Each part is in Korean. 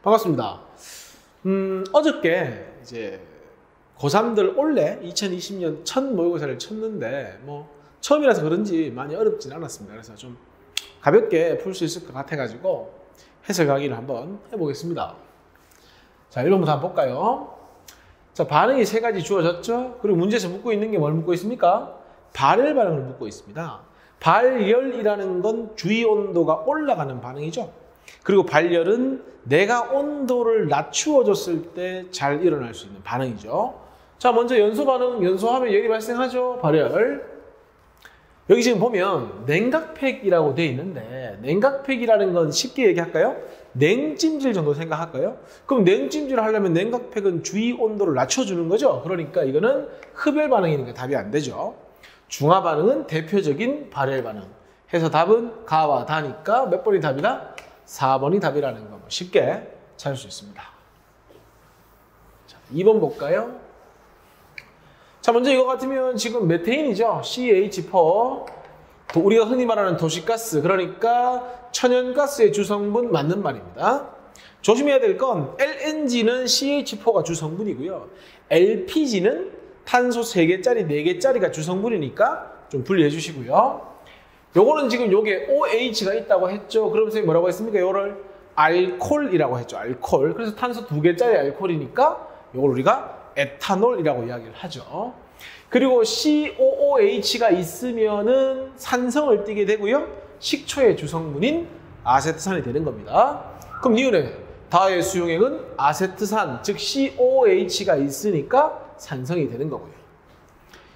반갑습니다. 어저께 이제 고3들 올해 2020년 첫 모의고사를 쳤는데 처음이라서 그런지 많이 어렵진 않았습니다. 그래서 좀 가볍게 풀 수 있을 것 같아가지고 해설 강의를 한번 해보겠습니다. 자, 1번부터 한번 볼까요? 자, 반응이 세 가지 주어졌죠? 그리고 문제에서 묻고 있는 게 뭘 묻고 있습니까? 발열 반응을 묻고 있습니다. 발열이라는 건 주위 온도가 올라가는 반응이죠. 그리고 발열은 내가 온도를 낮추어줬을 때 잘 일어날 수 있는 반응이죠. 자, 먼저 연소 반응, 연소하면 열이 발생하죠. 발열. 여기 지금 보면 냉각팩이라고 되어 있는데, 냉각팩이라는 건 쉽게 얘기할까요? 냉찜질 정도 생각할까요? 그럼 냉찜질을 하려면 냉각팩은 주위 온도를 낮춰주는 거죠. 그러니까 이거는 흡열 반응이니까 답이 안 되죠. 중화 반응은 대표적인 발열 반응. 해서 답은 가와 다니까 몇 번이 답이다? 4번이 답이라는 거 쉽게 찾을 수 있습니다. 자, 2번 볼까요? 자, 먼저 이거 같으면 지금 메테인이죠. CH4. 우리가 흔히 말하는 도시가스, 그러니까 천연가스의 주성분 맞는 말입니다. 조심해야 될 건 LNG는 CH4가 주성분이고요. LPG는 탄소 3개짜리, 4개짜리가 주성분이니까 좀 분리해 주시고요. 요거는 지금 요게 OH가 있다고 했죠. 그럼 선생님 뭐라고 했습니까? 요거를 알콜이라고 했죠. 알콜. 그래서 탄소 2개짜리 알콜이니까 요걸 우리가 에탄올이라고 이야기를 하죠. 그리고 COOH가 있으면은 산성을 띠게 되고요. 식초의 주성분인 아세트산이 되는 겁니다. 그럼 니은의 다의 수용액은 아세트산, 즉 COOH가 있으니까 산성이 되는 거고요.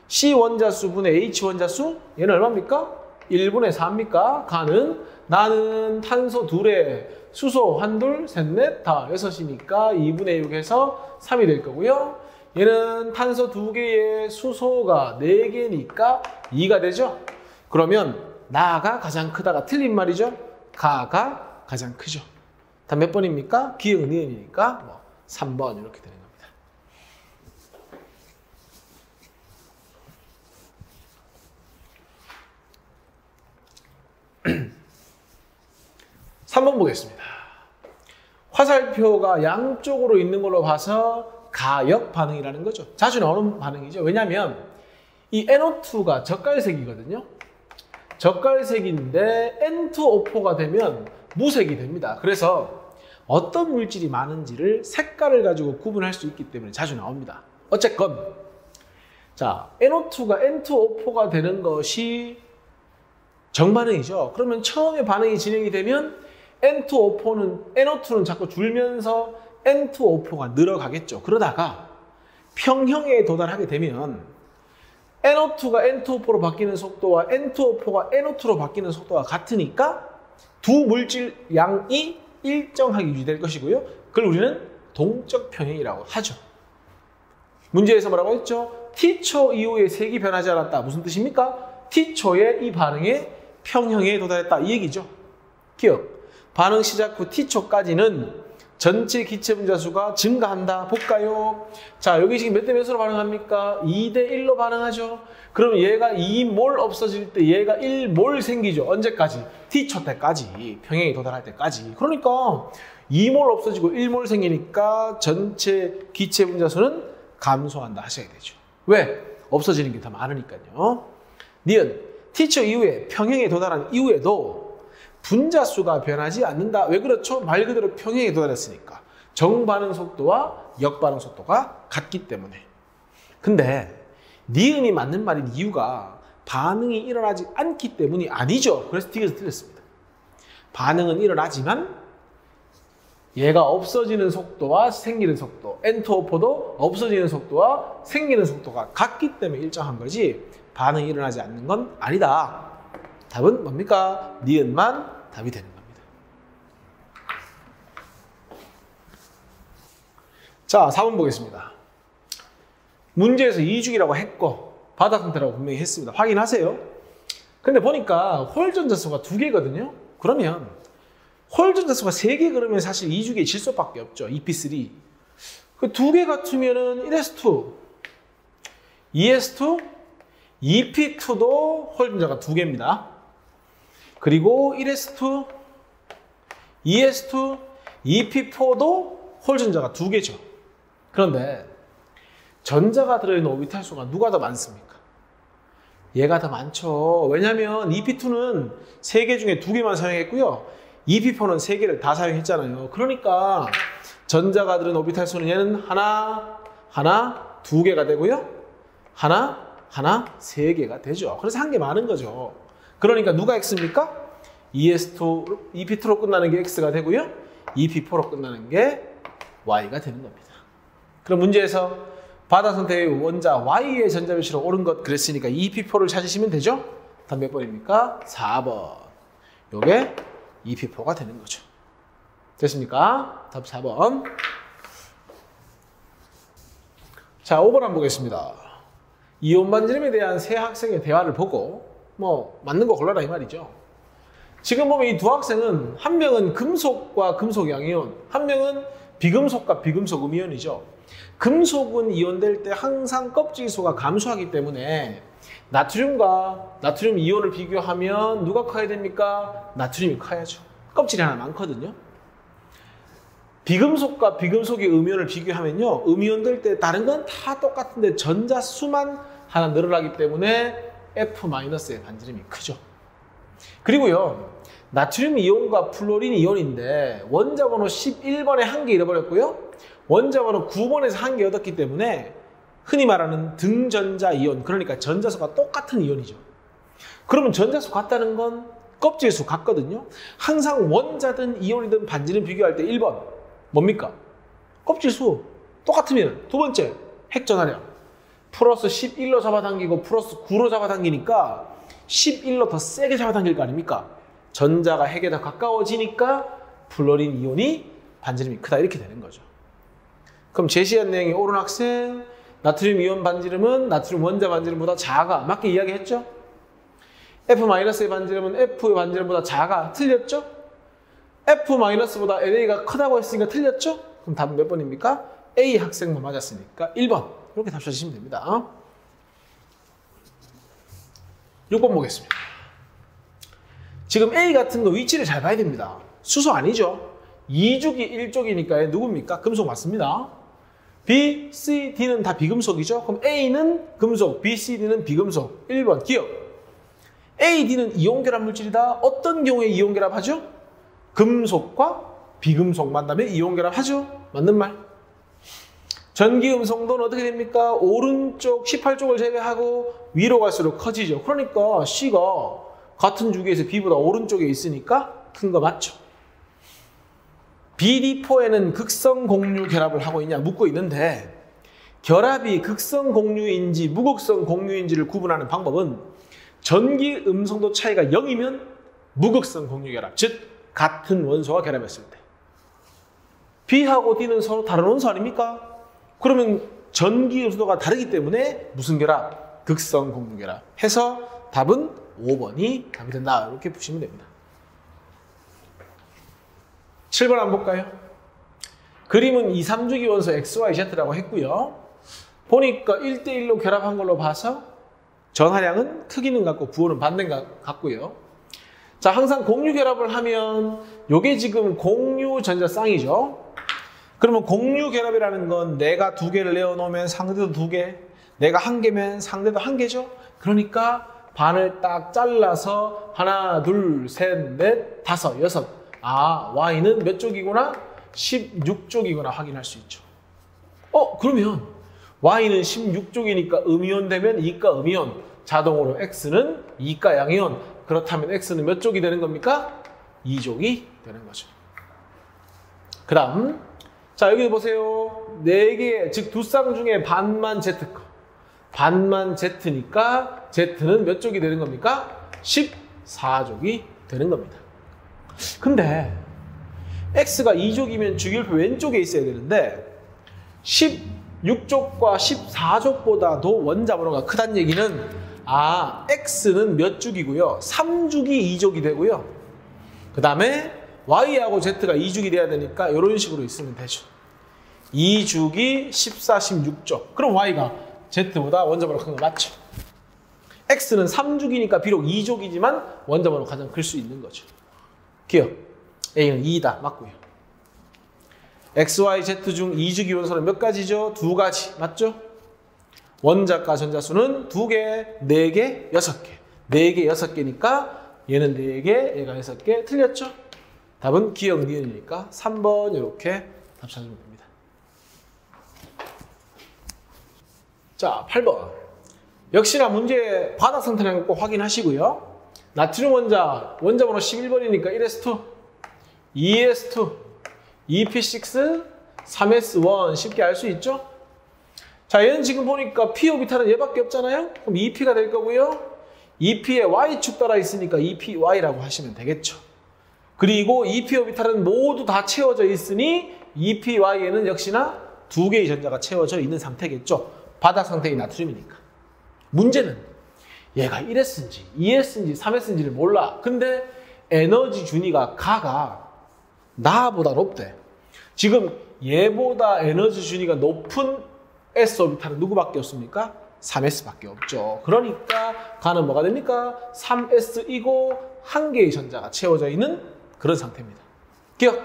C 원자수 분의 H 원자수, 얘는 얼마입니까? 1분의 4입니까? 가는 나는 탄소 둘에 수소 한둘 셋넷 다 6이니까 2분의 6에서 3이 될 거고요. 얘는 탄소 2개에 수소가 4개니까 2가 되죠. 그러면 나가 가장 크다가 틀린 말이죠. 가가 가장 크죠. 다 몇 번입니까? 기억 니은이니까 3번 이렇게 되는 겁니다. 3번 보겠습니다. 화살표가 양쪽으로 있는 걸로 봐서 가역 반응이라는 거죠. 자주 나오는 반응이죠. 왜냐하면 이 NO2가 젓갈색이거든요. 젓갈색인데 N2O4가 되면 무색이 됩니다. 그래서 어떤 물질이 많은지를 색깔을 가지고 구분할 수 있기 때문에 자주 나옵니다. 어쨌건 자, NO2가 N2O4가 되는 것이 정반응이죠. 그러면 처음에 반응이 진행이 되면 NO2는 자꾸 줄면서 N2O4가 늘어가겠죠. 그러다가 평형에 도달하게 되면 NO2가 N2O4로 바뀌는 속도와 N2O4가 NO2로 바뀌는 속도가 같으니까 두 물질 양이 일정하게 유지될 것이고요. 그걸 우리는 동적 평형이라고 하죠. 문제에서 뭐라고 했죠? T초 이후에 색이 변하지 않았다. 무슨 뜻입니까? T초에 이 반응의 평형에 도달했다. 이 얘기죠. 기억. 반응 시작 후 T초까지는 전체 기체 분자수가 증가한다. 볼까요? 자, 여기 지금 몇 대 몇으로 반응합니까? 2대 1로 반응하죠. 그럼 얘가 2몰 없어질 때 얘가 1몰 생기죠. 언제까지? T초 때까지. 평형에 도달할 때까지. 그러니까 2몰 없어지고 1몰 생기니까 전체 기체 분자수는 감소한다 하셔야 되죠. 왜? 없어지는 게 더 많으니까요. 니은 T초 이후에 평형에 도달한 이후에도 분자수가 변하지 않는다. 왜 그렇죠? 말 그대로 평형에 도달했으니까. 정반응 속도와 역반응 속도가 같기 때문에. 근데 니은이 맞는 말인 이유가 반응이 일어나지 않기 때문이 아니죠. 그래서 D에서 틀렸습니다. 반응은 일어나지만 얘가 없어지는 속도와 생기는 속도, N2O4도 없어지는 속도와 생기는 속도가 같기 때문에 일정한 거지 반응이 일어나지 않는 건 아니다. 답은 뭡니까? 니은만 답이 되는 겁니다. 자, 4번 보겠습니다. 문제에서 이중이라고 했고 바닥 상태라고 분명히 했습니다. 확인하세요. 근데 보니까 홀 전자수가 2개거든요. 그러면 홀 전자수가 3개 그러면 사실 이중의 질소밖에 없죠. EP3. 그 2개 같으면은 1s2, 2s2, EP2도 홀 전자가 2개입니다. 그리고 1s2, 2s2, EP4도 홀 전자가 2개죠. 그런데 전자가 들어있는 오비탈 수가 누가 더 많습니까? 얘가 더 많죠. 왜냐하면 EP2는 3개 중에 2개만 사용했고요. EP4는 3개를 다 사용했잖아요. 그러니까 전자가 들은 오비탈 수는 얘는 하나, 2개가 되고요. 하나, 3개가 되죠. 그래서 한 개 많은 거죠. 그러니까 누가 X입니까? EP2로 끝나는 게 X가 되고요. EP4로 끝나는 게 Y가 되는 겁니다. 그럼 문제에서 바다 선택의 원자 Y의 전자배치로 옳은 것 그랬으니까 EP4를 찾으시면 되죠? 다음 몇 번입니까? 4번. 요게 EP4가 되는 거죠. 됐습니까? 답 4번. 자, 5번 한번 보겠습니다. 이온 반지름에 대한 세 학생의 대화를 보고 뭐 맞는 거 골라라 이 말이죠. 지금 보면 이 두 학생은 한 명은 금속과 금속 양이온, 한 명은 비금속과 비금속 음이온이죠. 금속은 이온될 때 항상 껍질수가 감소하기 때문에 나트륨과 나트륨 이온을 비교하면 누가 커야 됩니까? 나트륨이 커야죠. 껍질이 하나 많거든요. 비금속과 비금속의 음이온을 비교하면요, 음이온 될 때 다른 건 다 똑같은데 전자 수만 하나 늘어나기 때문에 F-의 반지름이 크죠. 그리고요, 나트륨 이온과 플로린 이온인데 원자 번호 11번에 한 개 잃어버렸고요, 원자 번호 9번에서 한 개 얻었기 때문에 흔히 말하는 등전자 이온, 그러니까 전자수가 똑같은 이온이죠. 그러면 전자수 같다는 건 껍질수 같거든요. 항상 원자든 이온이든 반지름 비교할 때 1번 뭡니까? 껍질수 똑같으면 두 번째 핵전하량 플러스 11로 잡아당기고 플러스 9로 잡아당기니까 11로 더 세게 잡아당길 거 아닙니까? 전자가 핵에 더 가까워지니까 플로린 이온이 반지름이 크다 이렇게 되는 거죠. 그럼 제시한 내용이 옳은 학생, 나트륨 이온 반지름은 나트륨 원자 반지름보다 작아. 맞게 이야기했죠? F-의 반지름은 F의 반지름보다 작아. 틀렸죠? F-보다 LA가 크다고 했으니까 틀렸죠? 그럼 답은 몇 번입니까? A 학생만 맞았으니까 1번. 이렇게 답 찾으시면 됩니다. 6번 보겠습니다. 지금 A 같은 거 위치를 잘 봐야 됩니다. 수소 아니죠? 2족이 1족이니까 누굽니까? 금속 맞습니다. B, C, D는 다 비금속이죠? 그럼 A는 금속, B, C, D는 비금속. 1번 기억. A, D는 이온결합 물질이다. 어떤 경우에 이온결합하죠? 금속과 비금속 만나면 이온결합하죠? 맞는 말. 전기음성도는 어떻게 됩니까? 오른쪽 18쪽을 제외하고 위로 갈수록 커지죠. 그러니까 C가 같은 주기에서 B보다 오른쪽에 있으니까 큰 거 맞죠? BD4에는 극성 공유 결합을 하고 있냐 묻고 있는데, 결합이 극성 공유인지 무극성 공유인지를 구분하는 방법은 전기 음성도 차이가 0이면 무극성 공유 결합, 즉 같은 원소가 결합했을 때. B하고 D는 서로 다른 원소 아닙니까? 그러면 전기 음성도가 다르기 때문에 무슨 결합? 극성 공유 결합 해서 답은 5번이 답이 된다. 이렇게 보시면 됩니다. 7번 한번 볼까요? 그림은 2, 3주기 원소 XYZ라고 했고요. 보니까 1대1로 결합한 걸로 봐서 전하량은 크기는 같고 부호는 반대인 것 같고요. 자, 항상 공유 결합을 하면 요게 지금 공유 전자 쌍이죠. 그러면 공유 결합이라는 건 내가 2개를 내어놓으면 상대도 2개, 내가 1개면 상대도 1개죠. 그러니까 반을 딱 잘라서 하나, 둘, 셋, 넷, 다섯, 여섯. 아, Y는 몇 쪽이구나? 16쪽이구나 확인할 수 있죠. 그러면 Y는 16쪽이니까 음이온 되면 이가 음이온, 자동으로 X는 이가 양이온. 그렇다면 X는 몇 쪽이 되는 겁니까? 2쪽이 되는 거죠. 그 다음, 자 여기 보세요. 4개, 즉 두 쌍 중에 반만 Z 거. 반만 Z니까 Z는 몇 쪽이 되는 겁니까? 14쪽이 되는 겁니다. 근데 X가 2족이면 주기율표 왼쪽에 있어야 되는데 16족과 14족보다도 원자 번호가 크다는 얘기는 X는 몇 죽이고요? 3죽이 2족이 되고요. 그 다음에 Y하고 Z가 2죽이 돼야 되니까 이런 식으로 있으면 되죠. 2죽이 14, 16족. 그럼 Y가 Z보다 원자 번호가 큰 거 맞죠? X는 3죽이니까 비록 2족이지만 원자 번호가 가장 클 수 있는 거죠. 기억. A는 2다. 맞고요. X, Y, Z 중 이주 기원소는 몇 가지죠? 두 가지. 맞죠? 원자과 전자수는 두 개, 네 개, 여섯 개. 네 개, 여섯 개니까 얘는 네 개, 얘가 여섯 개. 틀렸죠? 답은 기역, 니은이니까 3번 이렇게 답 찾으면 됩니다. 자, 8번. 역시나 문제 바닥 상태라는 거 꼭 확인하시고요. 나트륨 원자번호 11번이니까 1s2, 2s2, 2p6, 3s1 쉽게 알 수 있죠? 자, 얘는 지금 보니까 p 오비탈은 얘밖에 없잖아요? 그럼 2p가 될 거고요. 2p에 y축 따라 있으니까 2py라고 하시면 되겠죠. 그리고 2p 오비탈은 모두 다 채워져 있으니 2py에는 역시나 두 개의 전자가 채워져 있는 상태겠죠. 바닥 상태의 나트륨이니까. 문제는 얘가 1s인지 2s인지 3s인지를 몰라. 근데 에너지 준위가 가가 나보다 높대. 지금 얘보다 에너지 준위가 높은 s 오비탈은 누구밖에 없습니까? 3s밖에 없죠. 그러니까 가는 뭐가 됩니까? 3s이고 한 개의 전자가 채워져 있는 그런 상태입니다. 기억!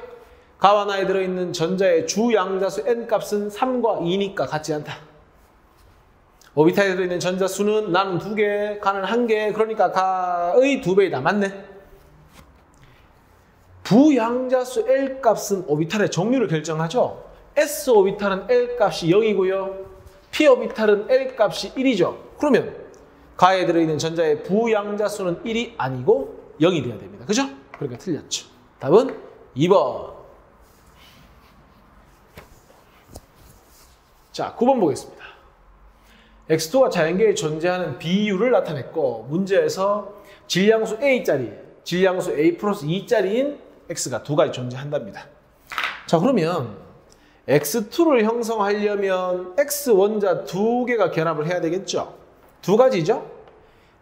가와 나에 들어있는 전자의 주 양자수 n 값은 3과 2니까 같지 않다. 오비탈에 들어있는 전자 수는 나는 2개, 가는 1개, 그러니까 가의 2배이다. 맞네? 부양자수 L 값은 오비탈의 종류를 결정하죠. S 오비탈은 L 값이 0이고요. P 오비탈은 L 값이 1이죠. 그러면 가에 들어있는 전자의 부양자수는 1이 아니고 0이 돼야 됩니다. 그죠? 그러니까 틀렸죠. 답은 2번. 자, 9번 보겠습니다. X2가 자연계에 존재하는 비율을 나타냈고 문제에서 질량수 A짜리, 질량수 A 플러스 2짜리인 X가 두 가지 존재한답니다. 자, 그러면 X2를 형성하려면 X 원자 두 개가 결합을 해야 되겠죠? 두 가지죠?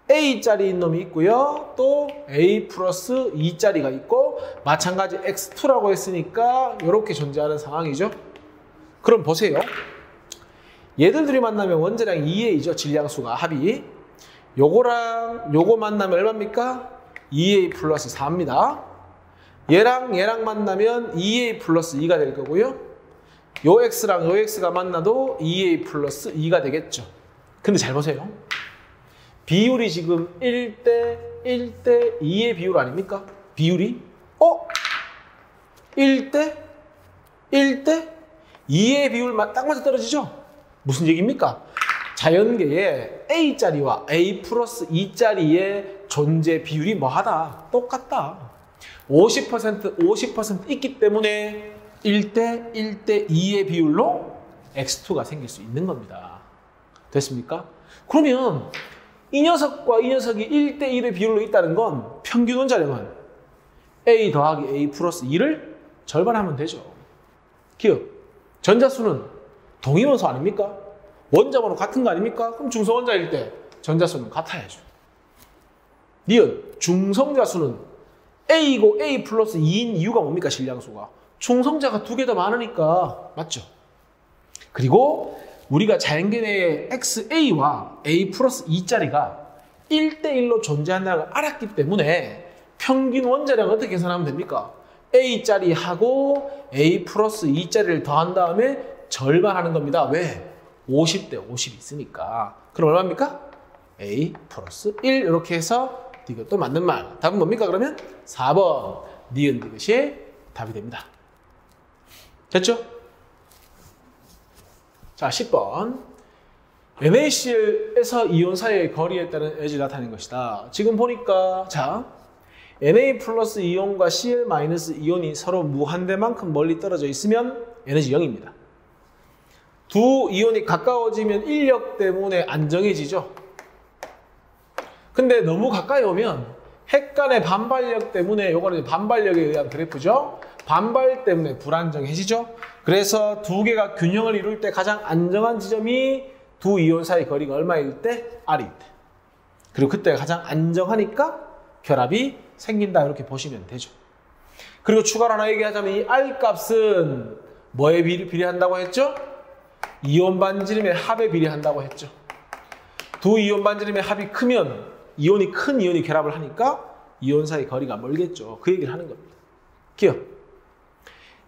A짜리인 놈이 있고요. 또 A 플러스 2짜리가 있고 마찬가지 X2라고 했으니까 이렇게 존재하는 상황이죠. 그럼 보세요. 얘들 둘이 만나면 원자량 2A죠. 질량수가 합이. 요거랑 요거 만나면 얼마입니까? 2A 플러스 4입니다. 얘랑 만나면 2A 플러스 2가 될 거고요. 요 X랑 요 X가 만나도 2A 플러스 2가 되겠죠. 근데 잘 보세요. 비율이 지금 1대 2의 비율 아닙니까? 비율이? 1대 2의 비율 딱 맞아 떨어지죠? 무슨 얘기입니까? 자연계에 A짜리와 A 플러스 2짜리의 존재 비율이 뭐하다? 똑같다. 50% 있기 때문에 1대 2의 비율로 X2가 생길 수 있는 겁니다. 됐습니까? 그러면 이 녀석과 이 녀석이 1대 1의 비율로 있다는 건 평균 원자량은 A 더하기 A 플러스 2를 절반하면 되죠. 기억. 전자수는 동위원소 아닙니까? 원자번호 같은 거 아닙니까? 그럼 중성원자일 때 전자수는 같아야죠. 니은 중성자수는 A이고 A 플러스 2인 이유가 뭡니까? 질량수가. 중성자가 두 개 더 많으니까. 맞죠? 그리고 우리가 자연계 내에 XA와 A 플러스 2짜리가 1대1로 존재한다는 걸 알았기 때문에 평균 원자량 어떻게 계산하면 됩니까? A짜리하고 A 플러스 2짜리를 더한 다음에 절반하는 겁니다. 왜? 50대 50이 있으니까. 그럼 얼마입니까? A 플러스 1 이렇게 해서 이것도 맞는 말. 답은 뭡니까 그러면? 4번 니은 디귿이 답이 됩니다. 됐죠? 자, 10번 NaCl에서 이온 사이의 거리에 따른 에너지를 나타낸 것이다. 지금 보니까 자 Na 플러스 이온과 Cl 마이너스 이온이 서로 무한대만큼 멀리 떨어져 있으면 에너지 0입니다. 두 이온이 가까워지면 인력 때문에 안정해지죠. 근데 너무 가까이 오면 핵 간의 반발력 때문에, 요거는 반발력에 의한 그래프죠. 반발 때문에 불안정해지죠. 그래서 두 개가 균형을 이룰 때 가장 안정한 지점이 두 이온 사이 거리가 얼마일 때? R일 때. 그리고 그때가 가장 안정하니까 결합이 생긴다 이렇게 보시면 되죠. 그리고 추가로 하나 얘기하자면 이 R 값은 뭐에 비례한다고 했죠? 이온 반지름의 합에 비례한다고 했죠. 두 이온 반지름의 합이 크면 이온이 큰 이온이 결합을 하니까 이온 사이 거리가 멀겠죠. 그 얘기를 하는 겁니다. 기억.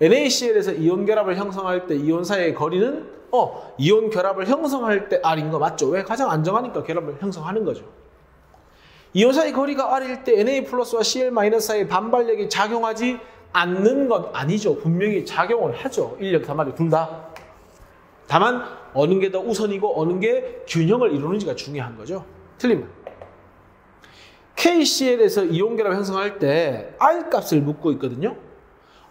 NaCl에서 이온 결합을 형성할 때 이온 사이의 거리는 이온 결합을 형성할 때 R인 거 맞죠? 왜? 가장 안정하니까 결합을 형성하는 거죠. 이온 사이 거리가 R일 때 Na 플러스와 Cl 마이너스 사이의 반발력이 작용하지 않는 건 아니죠. 분명히 작용을 하죠. 인력, 단말력 둘 다. 다만 어느 게 더 우선이고 어느 게 균형을 이루는지가 중요한 거죠. 틀린 말. KCl에서 이온 결합 형성할 때 R 값을 묻고 있거든요.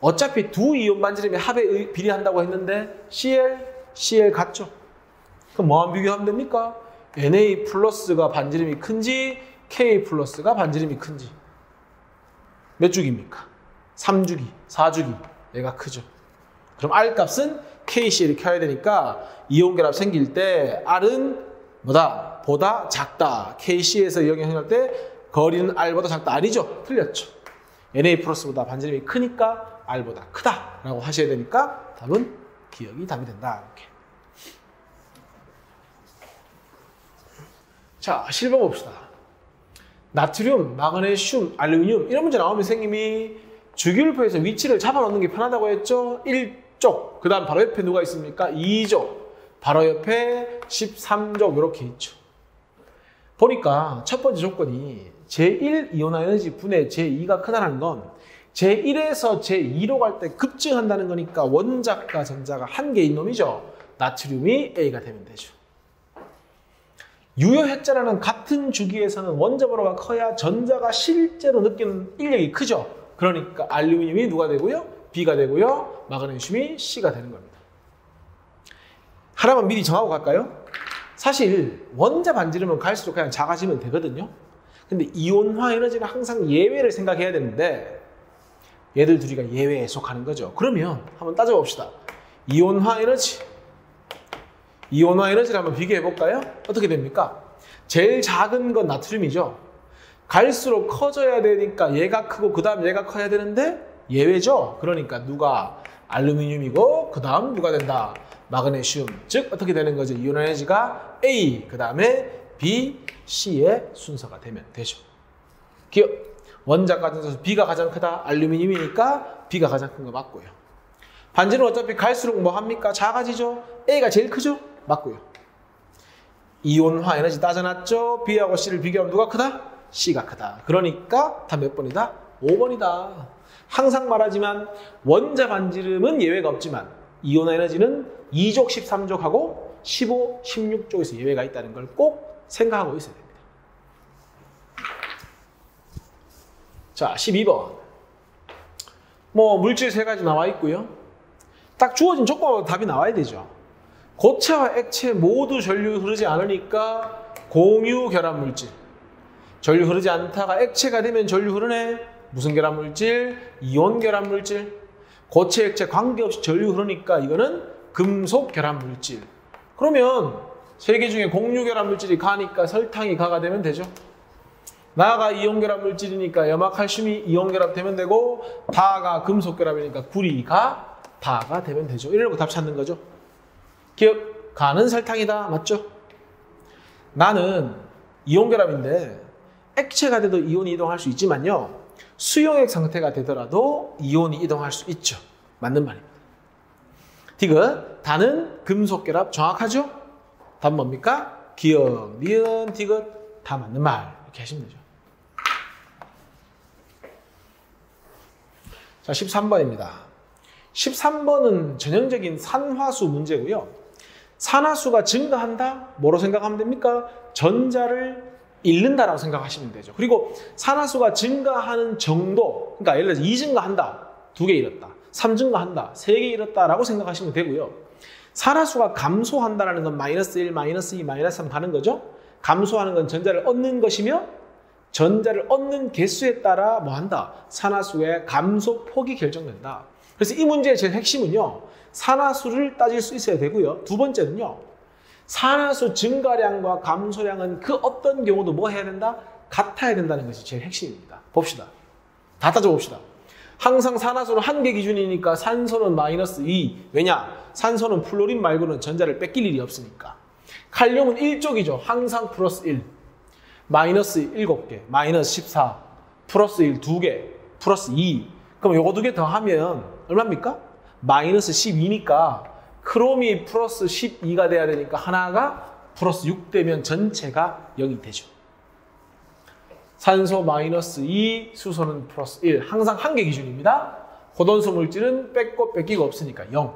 어차피 두 이온 반지름이 합에 비례한다고 했는데 Cl 같죠. 그럼 뭐만 비교하면 됩니까? Na 플러스가 반지름이 큰지 K 플러스가 반지름이 큰지. 몇 주기입니까? 3주기, 4주기. 얘가 크죠. 그럼 R 값은 KCl을 켜야 되니까 이온 결합 생길 때 R은 뭐다? 보다 작다. KC에서 영향할 때 거리는 R보다 작다. 아니죠? 틀렸죠. Na 플러스보다 반지름이 크니까 R보다 크다 라고 하셔야 되니까 답은 기억이 답이 된다. 이렇게. 자, 실버 봅시다. 나트륨, 마그네슘, 알루미늄 이런 문제 나오면 선생님이 주기율표에서 위치를 잡아놓는 게 편하다고 했죠. 1쪽, 그 다음 바로 옆에 누가 있습니까? 2쪽, 바로 옆에 13쪽 이렇게 있죠. 보니까 첫 번째 조건이 제1 이온화 에너지 분의 제2가 크다는 건 제1에서 제2로 갈 때 급증한다는 거니까 원자과 전자가 한 개인 놈이죠. 나트륨이 A가 되면 되죠. 유효핵자라는 같은 주기에서는 원자번호가 커야 전자가 실제로 느끼는 인력이 크죠. 그러니까 알루미늄이 누가 되고요? B가 되고요. 마그네슘이 C가 되는 겁니다. 하나만 미리 정하고 갈까요? 사실 원자 반지름은 갈수록 그냥 작아지면 되거든요. 근데 이온화 에너지는 항상 예외를 생각해야 되는데 얘들 둘이가 예외에 속하는 거죠. 그러면 한번 따져봅시다. 이온화 에너지를 한번 비교해 볼까요? 어떻게 됩니까? 제일 작은 건 나트륨이죠. 갈수록 커져야 되니까 얘가 크고 그 다음 얘가 커야 되는데 예외죠. 그러니까 누가 알루미늄이고 그 다음 누가 된다? 마그네슘. 즉 어떻게 되는 거죠? 이온 에너지가 A, 그 다음에 B, C의 순서가 되면 되죠. 기억. 원자과 전자에서 B가 가장 크다. 알루미늄이니까 B가 가장 큰 거 맞고요. 반지는 어차피 갈수록 뭐 합니까? 작아지죠. A가 제일 크죠? 맞고요. 이온화 에너지 따져놨죠? B하고 C를 비교하면 누가 크다? C가 크다. 그러니까 답 몇 번이다? 5번이다. 항상 말하지만 원자 반지름은 예외가 없지만 이온화 에너지는 2족, 13족하고 15, 16족에서 예외가 있다는 걸 꼭 생각하고 있어야 됩니다. 자, 12번. 물질 세 가지 나와 있고요. 딱 주어진 조건으로 답이 나와야 되죠. 고체와 액체 모두 전류 흐르지 않으니까 공유 결합 물질. 전류 흐르지 않다가 액체가 되면 전류 흐르네. 무슨 결합 물질? 이온 결합 물질. 고체, 액체 관계없이 전류 흐르니까 이거는 금속 결합 물질. 그러면 세 개 중에 공유 결합 물질이 가니까 설탕이 가가 되면 되죠. 나가 이온 결합 물질이니까 염화칼슘이 이온 결합되면 되고 다가 금속 결합이니까 구리가 다가 되면 되죠. 이러고 답 찾는 거죠. 기억, 가는 설탕이다. 맞죠? 나는 이온 결합인데 액체가 돼도 이온이 이동할 수 있지만요. 수용액 상태가 되더라도 이온이 이동할 수 있죠. 맞는 말입니다. 디귿, 다는 금속 결합 정확하죠? 답 뭡니까? 기억, 니은, 디귿 다 맞는 말. 이렇게 하시면 되죠. 자, 13번입니다. 13번은 전형적인 산화수 문제고요. 산화수가 증가한다? 뭐로 생각하면 됩니까? 전자를 잃는다라고 생각하시면 되죠. 그리고 산화수가 증가하는 정도, 그러니까 예를 들어서 2 증가한다, 2개 잃었다, 3 증가한다, 3개 잃었다라고 생각하시면 되고요. 산화수가 감소한다는 건 마이너스 1, 마이너스 2, 마이너스 3 가는 거죠. 감소하는 건 전자를 얻는 것이며 전자를 얻는 개수에 따라 뭐 한다? 산화수의 감소 폭이 결정된다. 그래서 이 문제의 제일 핵심은요. 산화수를 따질 수 있어야 되고요. 두 번째는요. 산화수 증가량과 감소량은 그 어떤 경우도 뭐 해야 된다? 같아야 된다는 것이 제일 핵심입니다. 봅시다. 다 따져봅시다. 항상 산화수는 한 개 기준이니까 산소는 마이너스 2. 왜냐? 산소는 플로린 말고는 전자를 뺏길 일이 없으니까. 칼륨은 1쪽이죠. 항상 플러스 1. 마이너스 7개, 마이너스 14, 플러스 1 2개, 플러스 2. 그럼 요거 2개 더하면 얼마입니까? 마이너스 12니까 크롬이 플러스 12가 돼야 되니까 하나가 플러스 6 되면 전체가 0이 되죠. 산소 마이너스 2, 수소는 플러스 1. 항상 한 개 기준입니다. 고don수 물질은 뺏고 뺏기가 없으니까 0.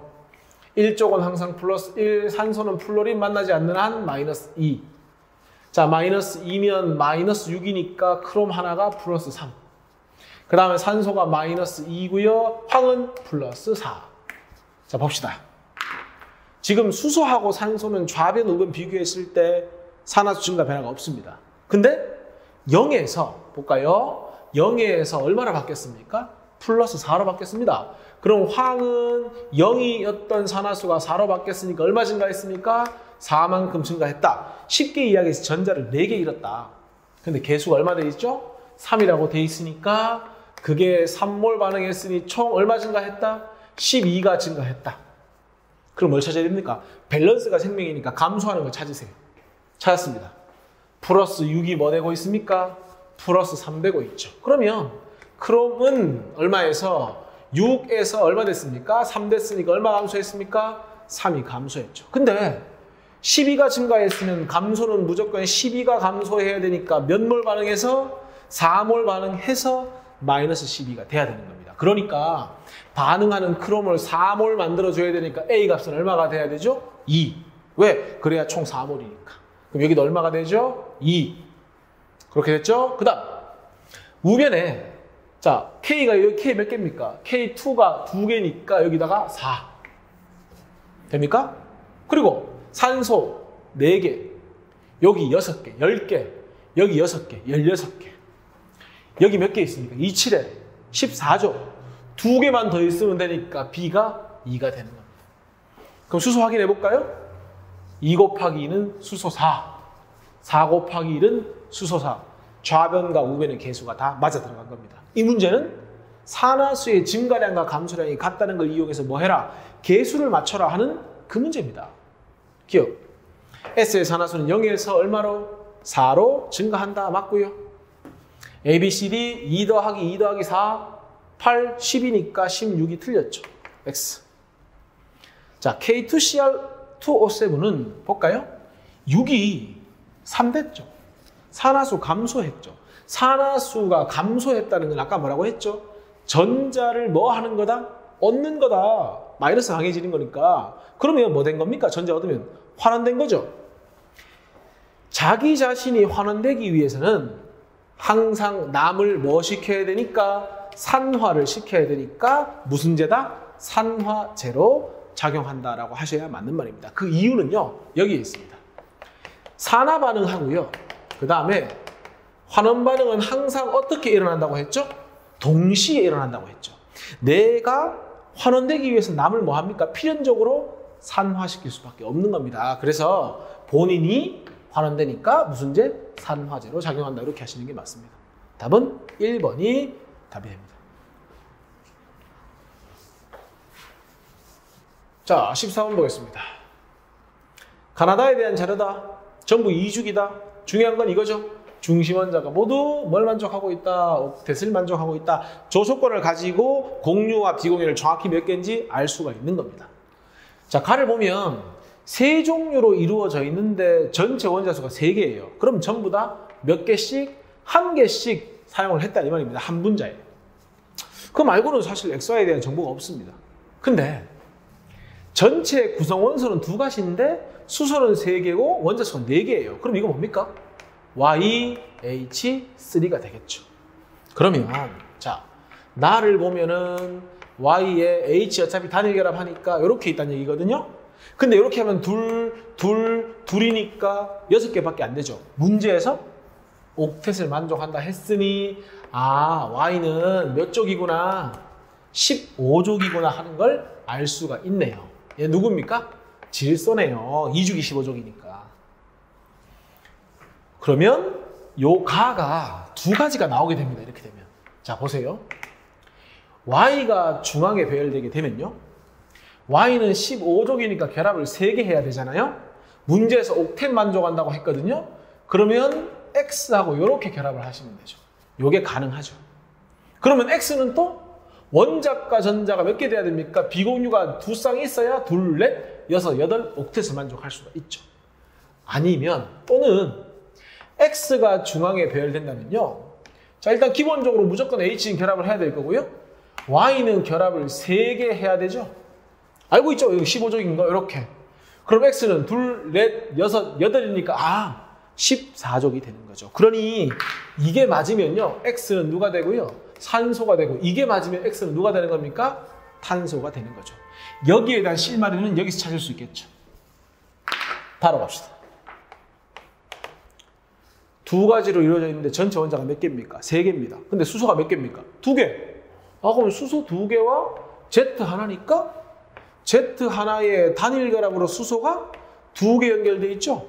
1쪽은 항상 플러스 1, 산소는 플로린 만나지 않는 한 마이너스 2. 자, 마이너스 2면 마이너스 6이니까 크롬 하나가 플러스 3. 그 다음에 산소가 마이너스 2고요. 황은 플러스 4. 자, 봅시다. 지금 수소하고 산소는 좌변, 우변 비교했을 때 산화수 증가 변화가 없습니다. 근데 0에서 볼까요? 0에서 얼마나 바뀌었습니까? 플러스 4로 바뀌었습니다. 그럼 황은 0이었던 산화수가 4로 바뀌었으니까 얼마 증가했습니까? 4만큼 증가했다. 쉽게 이야기해서 전자를 4개 잃었다. 근데 개수가 얼마 돼 있죠? 3이라고 돼 있으니까 그게 3몰 반응했으니 총 얼마 증가했다? 12가 증가했다. 그럼 뭘 찾아야 됩니까? 밸런스가 생명이니까 감소하는 걸 찾으세요. 찾았습니다. 플러스 6이 뭐 되고 있습니까? 플러스 3 되고 있죠. 그러면 크롬은 얼마에서 6에서 얼마 됐습니까? 3 됐으니까 얼마 감소했습니까? 3이 감소했죠. 근데 12가 증가했으면 감소는 무조건 12가 감소해야 되니까 몇 몰 반응해서? 4몰 반응해서 마이너스 12가 돼야 되는 겁니다. 그러니까 반응하는 크롬을 4몰 만들어줘야 되니까 A 값은 얼마가 돼야 되죠? 2. 왜? 그래야 총 4몰이니까. 그럼 여기도 얼마가 되죠? 2. 그렇게 됐죠? 그 다음 우변에 자 K가 여기 K 몇 개입니까? K2가 2개니까 여기다가 4 됩니까? 그리고 산소 4개 여기 6개 10개 여기 6개 16개 여기 몇 개 있습니까? 2, 7에 14조 2개만 더 있으면 되니까 B가 2가 되는 겁니다. 그럼 수소 확인해 볼까요? 2 곱하기 2는 수소 4 4 곱하기 1은 수소 4 좌변과 우변의 개수가 다 맞아 들어간 겁니다. 이 문제는 산화수의 증가량과 감소량이 같다는 걸 이용해서 뭐 해라? 개수를 맞춰라 하는 그 문제입니다. 기억. S의 산화수는 0에서 얼마로? 4로 증가한다. 맞고요. A, B, C, D 2 더하기 2 더하기 4 8, 10이니까 16이 틀렸죠. X. 자, K2Cr2O7은 볼까요? 6이 3 됐죠. 산화수 감소했죠. 산화수가 감소했다는 건 아까 뭐라고 했죠? 전자를 뭐 하는 거다? 얻는 거다. 마이너스 강해지는 거니까. 그러면 뭐 된 겁니까? 전자 얻으면 환원된 거죠. 자기 자신이 환원되기 위해서는 항상 남을 뭐 시켜야 되니까? 산화를 시켜야 되니까 무슨 제다? 산화제로 작용한다라고 하셔야 맞는 말입니다. 그 이유는요. 여기에 있습니다. 산화 반응하고요. 그 다음에 환원 반응은 항상 어떻게 일어난다고 했죠? 동시에 일어난다고 했죠. 내가 환원되기 위해서 남을 뭐 합니까? 필연적으로 산화시킬 수밖에 없는 겁니다. 그래서 본인이 환원되니까 무슨 제? 산화제로 작용한다. 이렇게 하시는 게 맞습니다. 답은 1번이 답이 됩니다. 자, 14번 보겠습니다. 가나다에 대한 자료다. 전부 이주기다. 중요한 건 이거죠. 중심원자가 모두 뭘 만족하고 있다? 옥텟을 만족하고 있다. 저 조건을 가지고 공유와 비공유를 정확히 몇 개인지 알 수가 있는 겁니다. 자, 가를 보면 세 종류로 이루어져 있는데 전체 원자수가 3개예요. 그럼 전부 다 몇 개씩? 1개씩 사용을 했다 이 말입니다. 한 분자에. 그 말고는 사실 XY에 대한 정보가 없습니다. 근데 전체 구성 원소는 2가지인데 수소는 3개고 원자수가 4개예요. 그럼 이거 뭡니까? YH3가 되겠죠. 그러면 자, 나를 보면은 Y에 H 어차피 단일 결합하니까 이렇게 있다는 얘기거든요. 근데 이렇게 하면 둘이니까 6개밖에 안 되죠. 문제에서 옥텟을 만족한다 했으니 Y는 몇 족이구나 15족이구나 하는 걸 알 수가 있네요. 얘 누굽니까? 질소네요. 2주기 15족이니까. 그러면 요 가가 2가지가 나오게 됩니다. 이렇게 되면. 자, 보세요. Y가 중앙에 배열되게 되면요. Y는 15족이니까 결합을 3개 해야 되잖아요. 문제에서 옥텟 만족한다고 했거든요. 그러면 X하고 이렇게 결합을 하시면 되죠. 요게 가능하죠. 그러면 X는 또 원자과 전자가 몇 개 돼야 됩니까? 비공유가 두 쌍이 있어야 둘, 넷, 여섯, 여덟 옥텟을 만족할 수가 있죠. 아니면 또는 X가 중앙에 배열된다면요. 자, 일단 기본적으로 무조건 H는 결합을 해야 될 거고요. Y는 결합을 3개 해야 되죠. 알고 있죠? 여기 15족인 거 이렇게. 그럼 X는 둘, 넷, 여섯, 여덟이니까 14족이 되는 거죠. 그러니 이게 맞으면요. X는 누가 되고요? 산소가 되고, 이게 맞으면 X는 누가 되는 겁니까? 탄소가 되는 거죠. 여기에 대한 실마리는 여기서 찾을 수 있겠죠. 바로 갑시다. 두 가지로 이루어져 있는데 전체 원자가 몇 개입니까? 3개입니다. 근데 수소가 몇 개입니까? 2개. 그럼 수소 2개와 Z 하나니까 Z 하나의 단일 결합으로 수소가 2개 연결돼 있죠?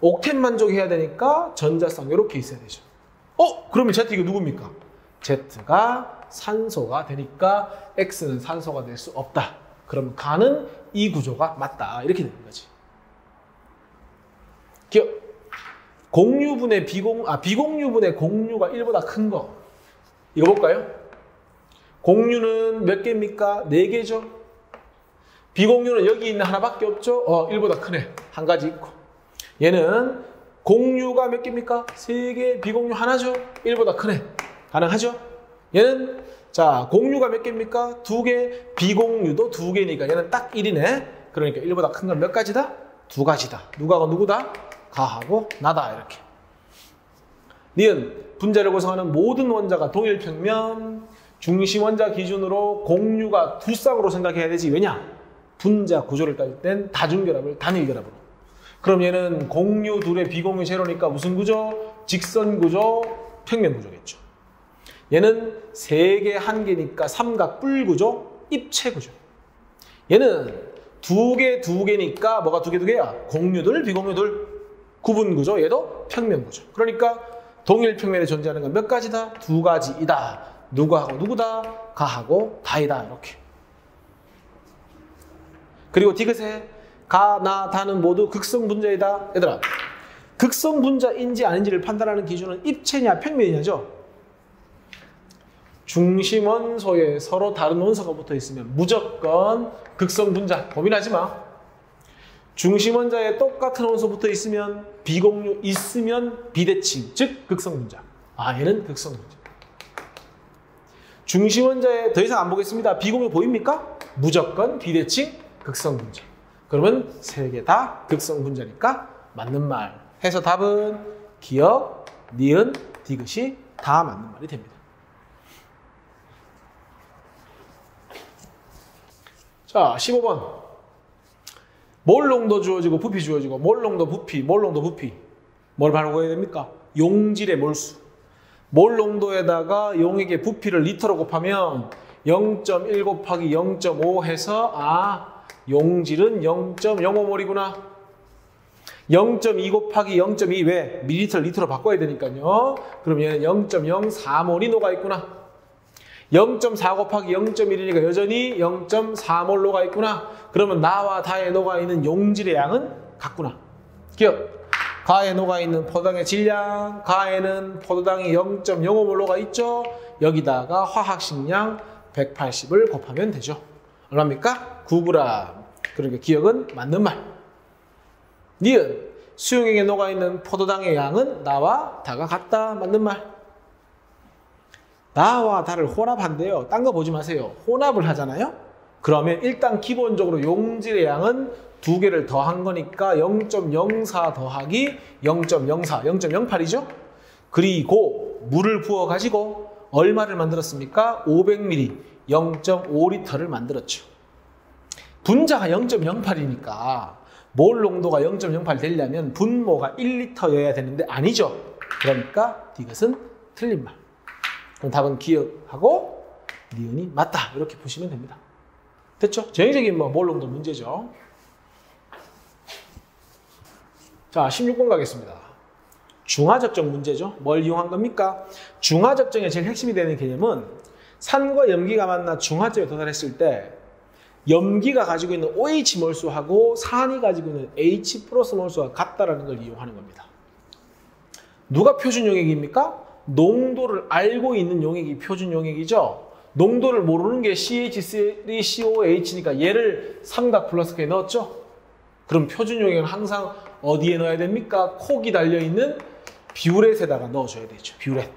옥텟 만족해야 되니까 전자쌍 이렇게 있어야 되죠. 그러면 Z 이게 누굽니까? Z가 산소가 되니까 X는 산소가 될 수 없다. 그러면 가는 이 구조가 맞다. 이렇게 되는 거지. 기억. 공유분의 비공유분의 공유가 1보다 큰 거. 이거 볼까요? 공유는 몇 개입니까? 4개죠. 비공유는 여기 있는 하나밖에 없죠. 1보다 크네. 한 가지 있고. 얘는 공유가 몇 개입니까? 3개, 비공유 하나죠. 1보다 크네. 가능하죠? 얘는 자, 공유가 몇 개입니까? 2개, 비공유도 2개니까 얘는 딱 1이네. 그러니까 1보다 큰 건 몇 가지다? 2가지다. 누가고 누구다? 가하고 나다. 이렇게. 니은 분자를 구성하는 모든 원자가 동일 평면, 중심 원자 기준으로 공유가 두 쌍으로 생각해야 되지. 왜냐? 분자 구조를 따질 땐 다중결합을 단일 결합으로. 그럼 얘는 공유 둘에 비공유 제로니까 무슨 구조? 직선 구조, 평면 구조겠죠. 얘는 3개, 1개니까 삼각 뿔 구조, 입체 구조. 얘는 2개, 2개니까 뭐가 2개, 2개야? 공유들, 비공유들. 구분 구조, 얘도 평면 구조. 그러니까 동일 평면에 존재하는 건 몇 가지다? 2가지이다. 누구하고 누구다? 가하고 다이다. 이렇게. 그리고 디귿에 가, 나, 다는 모두 극성 분자이다. 얘들아, 극성 분자인지 아닌지를 판단하는 기준은 입체냐 평면이냐죠. 중심 원소에 서로 다른 원소가 붙어 있으면 무조건 극성 분자. 고민하지 마. 중심 원자에 똑같은 원소 붙어 있으면 비공유 있으면 비대칭, 즉 극성 분자. 얘는 극성 분자. 중심 원자에 더 이상 안 보겠습니다. 비공유 보입니까? 무조건 비대칭, 극성 분자. 그러면 3개 다 극성 분자니까 맞는 말. 해서 답은 기역, 니은, 디귿이 다 맞는 말이 됩니다. 자, 15번. 몰 농도 주어지고 부피 주어지고 몰 농도 부피, 몰 농도 부피. 뭘 바로 구해야 됩니까? 용질의 몰수. 몰 농도에다가 용액의 부피를 리터로 곱하면 0.1 곱하기 0.5 해서 용질은 0.05몰이구나. 0.2 곱하기 0.2 왜? 밀리터를 리터로 바꿔야 되니까요. 그럼 얘는 0.04몰이 녹아있구나. 0.4 곱하기 0.1이니까 여전히 0.4몰 녹아있구나. 그러면 나와 다에 녹아있는 용질의 양은 같구나. 기억. 가에 녹아있는 포도당의 질량, 가에는 포도당이 0.05몰 녹아있죠. 여기다가 화학식량 180을 곱하면 되죠. 얼마입니까? 9g. 그러니까 기억은 맞는 말. 니은 수용액에 녹아있는 포도당의 양은 나와 다가 같다. 맞는 말. 나와 다를 혼합한대요. 딴 거 보지 마세요. 혼합을 하잖아요. 그러면 일단 기본적으로 용질의 양은 2개를 더한 거니까 0.04 더하기 0.04, 0.08이죠. 그리고 물을 부어가지고 얼마를 만들었습니까? 500ml, 0.5리터를 만들었죠. 분자가 0.08이니까 몰 농도가 0.08 되려면 분모가 1리터여야 되는데 아니죠. 그러니까 디귿은 틀린 말. 그럼 답은 기억하고 니은이 맞다. 이렇게 보시면 됩니다. 됐죠? 전형적인 몰 농도 문제죠. 자, 16번 가겠습니다. 중화적정 문제죠. 뭘 이용한 겁니까? 중화적정의 제일 핵심이 되는 개념은 산과 염기가 만나 중화점에 도달했을 때 염기가 가지고 있는 OH 몰수하고 산이 가지고 있는 H 플러스 몰수가 같다라는 걸 이용하는 겁니다. 누가 표준 용액입니까? 농도를 알고 있는 용액이 표준 용액이죠. 농도를 모르는 게 CH3COH니까 얘를 삼각 플러스에 넣었죠. 그럼 표준용액은 항상 어디에 넣어야 됩니까? 콕이 달려있는 뷰렛에다가 넣어줘야 되죠. 뷰렛.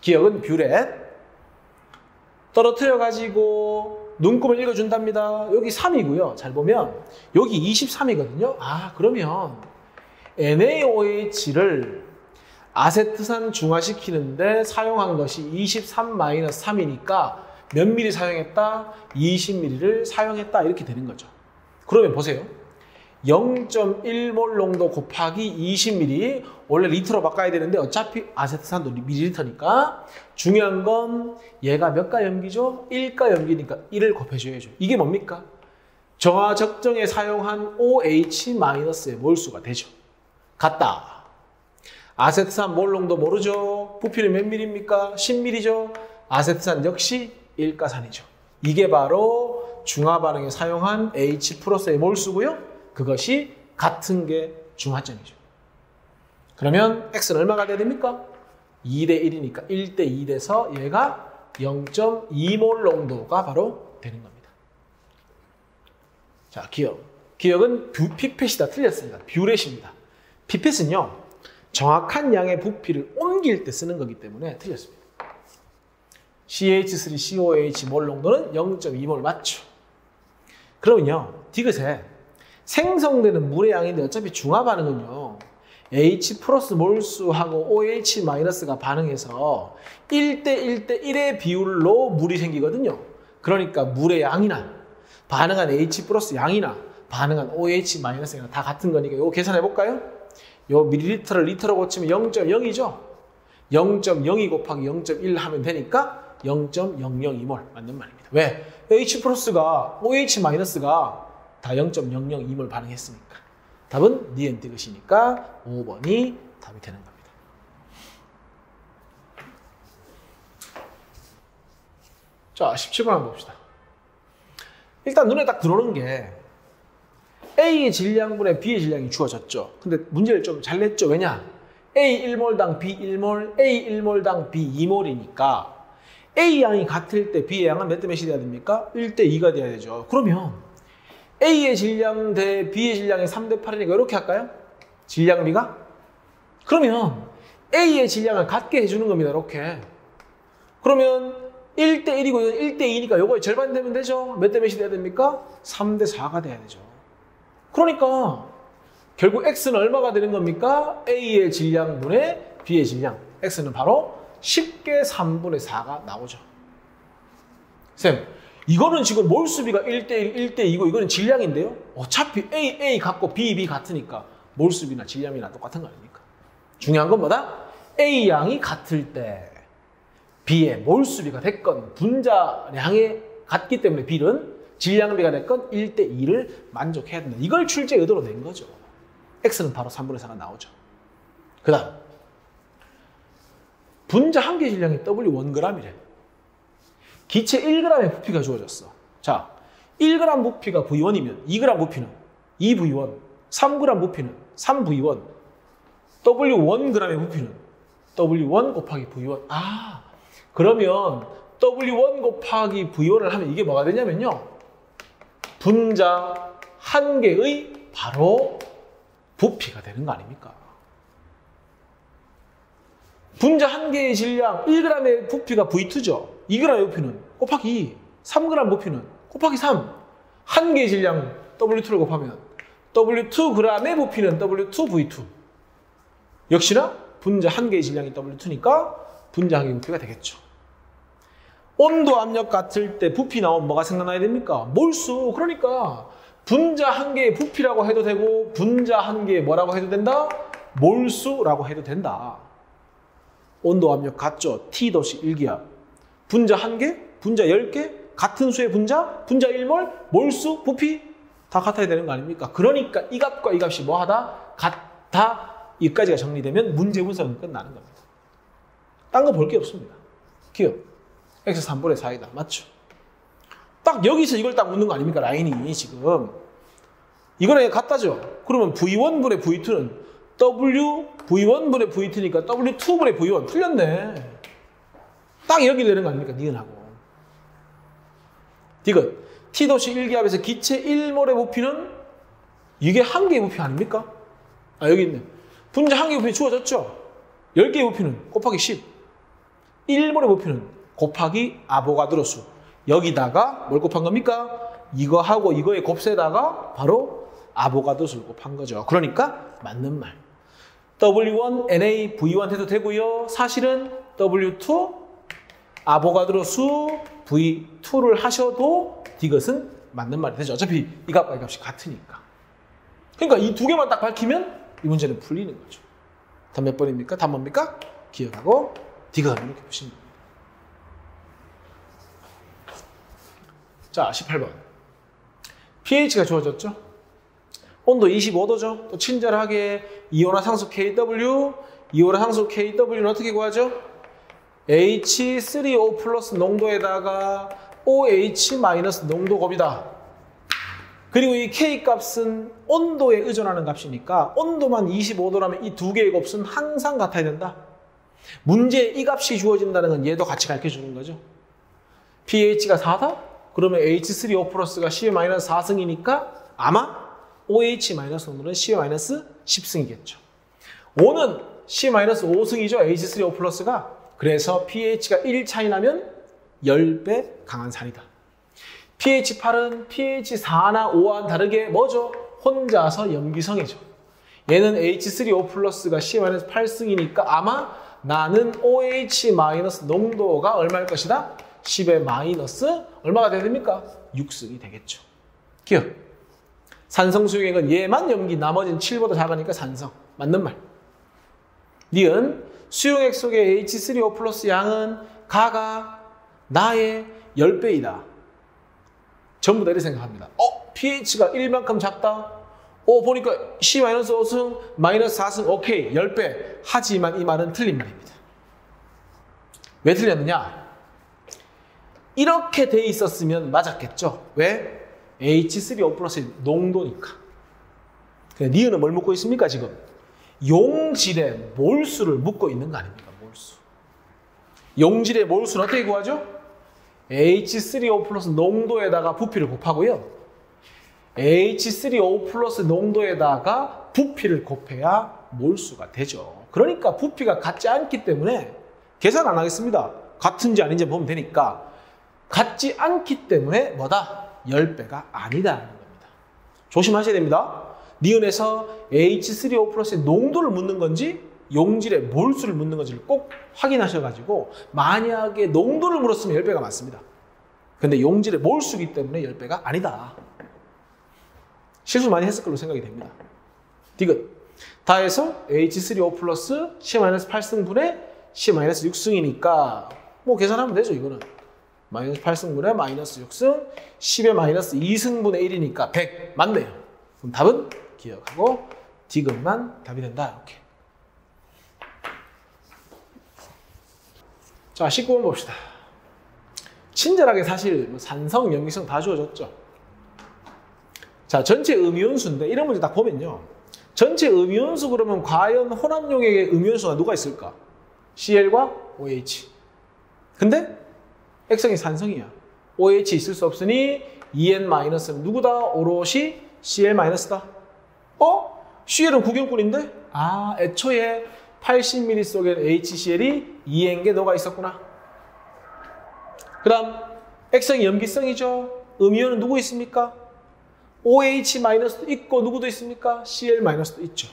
기억은 뷰렛. 떨어뜨려가지고 눈금을 읽어준답니다. 여기 3이고요. 잘 보면 여기 23이거든요. 아, 그러면 NaOH를 아세트산 중화시키는데 사용한 것이 23-3이니까 몇 미리 사용했다? 20ml를 사용했다. 이렇게 되는 거죠. 그러면 보세요. 0.1몰 농도 곱하기 20ml, 원래 리터로 바꿔야 되는데 어차피 아세트산도 밀리리터니까 중요한 건 얘가 몇 가 염기죠? 1가 염기니까 1을 곱해줘야죠. 이게 뭡니까? 정화 적정에 사용한 OH-의 몰수가 되죠. 같다. 아세트산 몰 농도 모르죠? 부피는 몇 밀입니까? 10ml죠? 아세트산 역시 1가산이죠. 이게 바로 중화 반응에 사용한 H+의 몰수고요. 그것이 같은 게 중화점이죠. 그러면 X는 얼마가 돼야 됩니까? 2대1이니까 1대2 돼서 얘가 0.2몰 농도가 바로 되는 겁니다. 자, 기억. 기억은 피펫이다. 틀렸습니다. 뷰렛입니다. 피펫은요, 정확한 양의 부피를 옮길 때 쓰는 거기 때문에 틀렸습니다. CH3COH 몰 농도는 0.2몰 맞죠? 그러면요, 디귿에 생성되는 물의 양인데 어차피 중화 반응은요, H+ 몰수하고 OH- 반응해서 1대1대1의 비율로 물이 생기거든요. 그러니까 물의 양이나 반응한 H+ 양이나 반응한 OH-가 다 같은 거니까 이거 계산해 볼까요? 요 밀리리터를 리터로 고치면 0.0이죠. 0.02 곱하기 0.1 하면 되니까 0.002몰 맞는 말입니다. 왜? H+가 OH-가 다 0.002몰 반응했으니까. 답은 니은 디귿이니까 5번이 답이 되는 겁니다. 자, 17번 한번 봅시다. 일단 눈에 딱 들어오는 게 A의 질량분의 B의 질량이 주어졌죠. 근데 문제를 좀 잘 냈죠. 왜냐? A 1몰당 B 1몰, A 1몰당 B 2몰이니까 A 양이 같을 때 B의 양은 몇 대 몇이 돼야 됩니까? 1대 2가 돼야 되죠. 그러면 A의 질량 대 B의 질량이 3대 8이니까 이렇게 할까요? 질량비가? 그러면 A의 질량을 같게 해주는 겁니다. 이렇게. 그러면 1대 1이고 1대 2니까 요거의 절반 되면 되죠? 몇 대 몇이 돼야 됩니까? 3대 4가 돼야 되죠. 그러니까 결국 X는 얼마가 되는 겁니까? A의 질량분의 B의 질량. X는 바로 쉽게 3분의 4가 나오죠. 쌤, 이거는 지금 몰수비가 1대1, 1대2고 이거는 질량인데요. 어차피 A 같고 B 같으니까 몰수비나 질량이나 똑같은 거 아닙니까? 중요한 건 뭐다? A 양이 같을 때 B의 몰수비가 됐건 분자량이 같기 때문에 B는 질량비가 됐건 1대2를 만족해야 된다. 이걸 출제 의도로 낸 거죠. X는 바로 3분의 4가 나오죠. 그 다음 분자 한 개 질량이 W1g이래. 기체 1g의 부피가 주어졌어. 자, 1g 부피가 V1이면 2g 부피는 2V1, 3g 부피는 3V1, W1g의 부피는 W1 곱하기 V1. 아, 그러면 W1 곱하기 V1을 하면 이게 뭐가 되냐면요. 분자 한 개의 바로 부피가 되는 거 아닙니까? 분자 한 개의 질량 1g의 부피가 V2죠. 2g의 부피는 곱하기 2, 3g 부피는 곱하기 3. 한 개의 질량 W2를 곱하면 W2g의 부피는 W2V2. 역시나 분자 한 개의 질량이 W2니까 분자 한 개의 부피가 되겠죠. 온도 압력 같을 때 부피 나오면 뭐가 생각나야 됩니까? 몰수. 그러니까 분자 한 개의 부피라고 해도 되고 분자 한 개의 뭐라고 해도 된다? 몰수라고 해도 된다. 온도 압력 같죠? T-1기압. 분자 한 개, 분자 10개, 같은 수의 분자, 분자 1몰, 몰수, 부피 다 같아야 되는 거 아닙니까? 그러니까 이 값과 이 값이 뭐하다? 같다. 여기까지가 정리되면 문제 분석은 끝나는 겁니다. 딴 거 볼 게 없습니다. 기억. X 3분의 4이다. 맞죠? 딱 여기서 이걸 딱 묻는 거 아닙니까? 라인이 지금. 이거랑 같다죠? 그러면 V1분의 V2는 W V1분의 V2니까 W2분의 V1 풀렸네. 딱 여기 되는 거 아닙니까? 니은하고. 디귿. T-1기압에서 기체 1몰의 부피는 이게 1개의 부피 아닙니까? 아, 여기 있네. 분자 1개의 부피 주어졌죠? 10개의 부피는 곱하기 10. 1몰의 부피는 곱하기 아보가드로 수. 여기다가 뭘 곱한 겁니까? 이거하고 이거의 곱세다가 바로 아보가드로 수를 곱한 거죠. 그러니까 맞는 말. W1, NA, V1 해도 되고요. 사실은 W2, 아보가드로 수, V2를 하셔도 디귿은 맞는 말이 되죠. 어차피 이 값과 이 값이 같으니까. 그러니까 이 두 개만 딱 밝히면 이 문제는 풀리는 거죠. 답 몇 번입니까? 답 뭡니까? 기억하고 디귿 이렇게 보시면 됩니다. 자, 18번. pH가 주어졌죠? 온도 25도죠? 또 친절하게 이온화상수 KW, 이온화상수 KW는 어떻게 구하죠? H3O 플러스 농도에다가 OH 마이너스 농도곱이다. 그리고 이 K 값은 온도에 의존하는 값이니까 온도만 25도라면 이 두 개의 값은 항상 같아야 된다. 문제에 이 값이 주어진다는 건 얘도 같이 가르쳐주는 거죠. pH가 4다? 그러면 H3O 플러스가 C-4승이니까 아마 OH 마이너스 농도는 C-10승이겠죠. O는 C-5승이죠. H3O 플러스가. 그래서 pH가 1 차이 나면 10배 강한 산이다. pH 8은 pH 4나 5와는 다르게 뭐죠? 혼자서 염기성이죠. 얘는 H3O 플러스가 C-8승이니까 아마 나는 OH 마이너스 농도가 얼마일 것이다? 10의 마이너스 얼마가 돼야 됩니까? 6승이 되겠죠. 기억. 산성 수용액은 얘만 염기, 나머지는 7보다 작으니까 산성. 맞는 말. 니은 수용액 속의 H3O 플러스 양은 가가 나의 10배이다. 전부 다 이렇게 생각합니다. pH가 1만큼 작다. 보니까 C-5승, 마이너스 4승, 오케이, 10배. 하지만 이 말은 틀린 말입니다. 왜 틀렸느냐? 이렇게 돼 있었으면 맞았겠죠. 왜? H3O 플러스의 농도니까. 니은은 뭘 묻고 있습니까, 지금? 용질의 몰수를 묻고 있는 거 아닙니까? 몰수. 용질의 몰수는 어떻게 구하죠? H3O 플러스 농도에다가 부피를 곱하고요. H3O 플러스 농도에다가 부피를 곱해야 몰수가 되죠. 그러니까 부피가 같지 않기 때문에 계산 안 하겠습니다. 같은지 아닌지 보면 되니까. 같지 않기 때문에 뭐다? 10배가 아니다라는 겁니다. 조심하셔야 됩니다. 니은에서 H3O 플러스의 농도를 묻는 건지 용질의 몰수를 묻는 건지를 꼭 확인하셔가지고 만약에 농도를 물었으면 10배가 맞습니다. 근데 용질의 몰수이기 때문에 10배가 아니다. 실수 많이 했을 걸로 생각이 됩니다. 디귿. 다 해서 H3O 플러스 C-8승분의 C-6승이니까 뭐 계산하면 되죠. 이거는 마이너스 8승분의 마이너스 6승 10의 마이너스 2승분의 1이니까 100 맞네요. 그럼 답은 기억하고 디귿만 답이 된다. 이렇게. 자, 19번 봅시다. 친절하게 사실 산성, 염기성 다 주어졌죠. 자, 전체 음이온수인데 이런 문제 딱 보면요. 전체 음이온수 그러면 과연 혼합용액의 음이온수가 누가 있을까? Cl과 OH. 근데 액성이 산성이야. OH 있을 수 없으니 EN-는 누구다? 오롯이 Cl-다. Cl은 구경꾼인데? 애초에 80ml 속에 HCl이 EN계 너가 있었구나. 그 다음 액성이 염기성이죠. 음이온은 누구 있습니까? OH-도 있고 누구도 있습니까? Cl-도 있죠.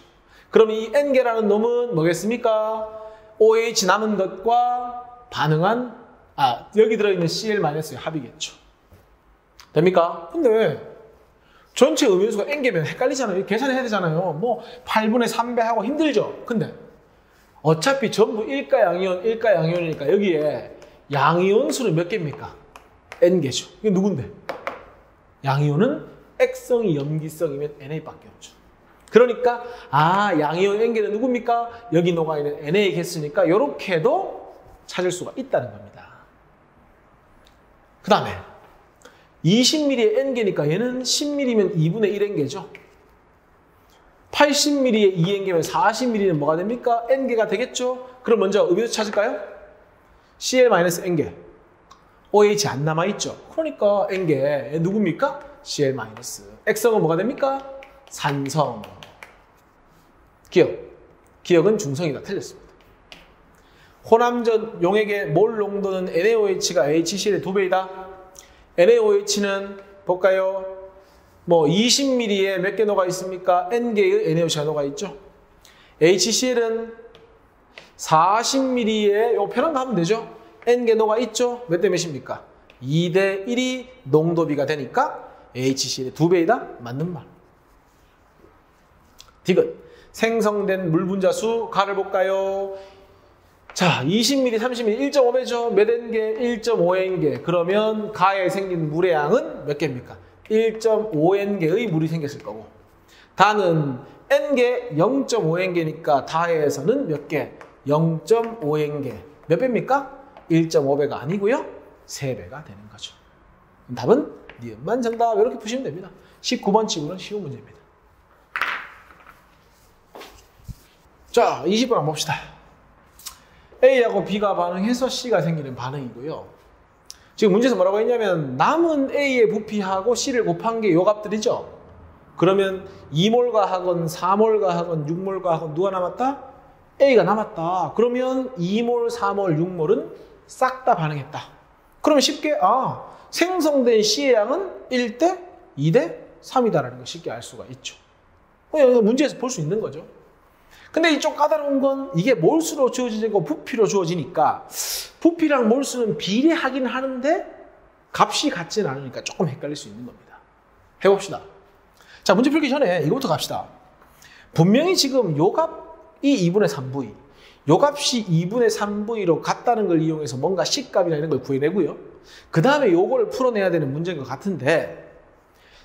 그럼 이 N계라는 놈은 뭐겠습니까? OH 남은 것과 반응한 여기 들어있는 Cl-의 합이겠죠. 됩니까? 근데 전체 음이온수가 N개면 헷갈리잖아요. 계산해야 되잖아요. 뭐 8분의 3배 하고 힘들죠. 근데 어차피 전부 일가 양이온, 일가 양이온이니까 여기에 양이온수는 몇 개입니까? N개죠. 이게 누군데? 양이온은 액성이 염기성이면 NA밖에 없죠. 그러니까 양이온 N개는 누굽니까? 여기 녹아있는 NA 개수니까 이렇게도 찾을 수가 있다는 겁니다. 그 다음에 20ml의 N개니까 얘는 10ml면 2분의 1N개죠. 80ml의 2N개면 40ml는 뭐가 됩니까? N개가 되겠죠? 그럼 먼저 음이온수 찾을까요? Cl-N개. OH 안 남아있죠. 그러니까 N개 누굽니까? Cl-. 액성은 뭐가 됩니까? 산성. 기억은 중성이다. 틀렸습니다. 혼합전 용액의 몰 농도는 NaOH가 HCl의 2배이다. NaOH는 볼까요? 뭐 20ml에 몇 개 녹아 있습니까? N개의 NaOH가 녹아 있죠. HCl은 40ml에 요 편한 거 하면 되죠. N개 녹아 있죠. 몇 대 몇입니까? 2대 1이 농도비가 되니까 HCl의 2배이다. 맞는 말. 디귿. 생성된 물 분자수 가를 볼까요? 자, 20ml, 30ml, 1.5배죠. 몇 N개? 1.5N개. 그러면 가에 생긴 물의 양은 몇 개입니까? 1.5N개의 물이 생겼을 거고. 다는 N개 0.5N개니까 다에서는 몇 개? 0.5N개. 몇 배입니까? 1.5배가 아니고요. 3배가 되는 거죠. 답은 니은만 정답. 이렇게 푸시면 됩니다. 19번 치고는 쉬운 문제입니다. 자, 20번 한번 봅시다. A하고 B가 반응해서 C가 생기는 반응이고요. 지금 문제에서 뭐라고 했냐면 남은 A의 부피하고 C를 곱한 게 요 값들이죠. 그러면 2몰과 하건 4몰과 하건 6몰과 하건 누가 남았다? A가 남았다. 그러면 2몰, 4몰, 6몰은 싹 다 반응했다. 그러면 쉽게 생성된 C의 양은 1대 2대 3이다라는 걸 쉽게 알 수가 있죠. 문제에서 볼 수 있는 거죠. 근데 이 좀 까다로운 건 이게 몰수로 주어지는 거 부피로 주어지니까 부피랑 몰수는 비례하긴 하는데 값이 같지는 않으니까 조금 헷갈릴 수 있는 겁니다. 해봅시다. 자, 문제 풀기 전에 이거부터 갑시다. 분명히 지금 요 값이 2분의 3V, 요 값이 2분의 3V로 같다는 걸 이용해서 뭔가 C값이나 이런 걸 구해내고요. 그 다음에 요거를 풀어내야 되는 문제인 것 같은데,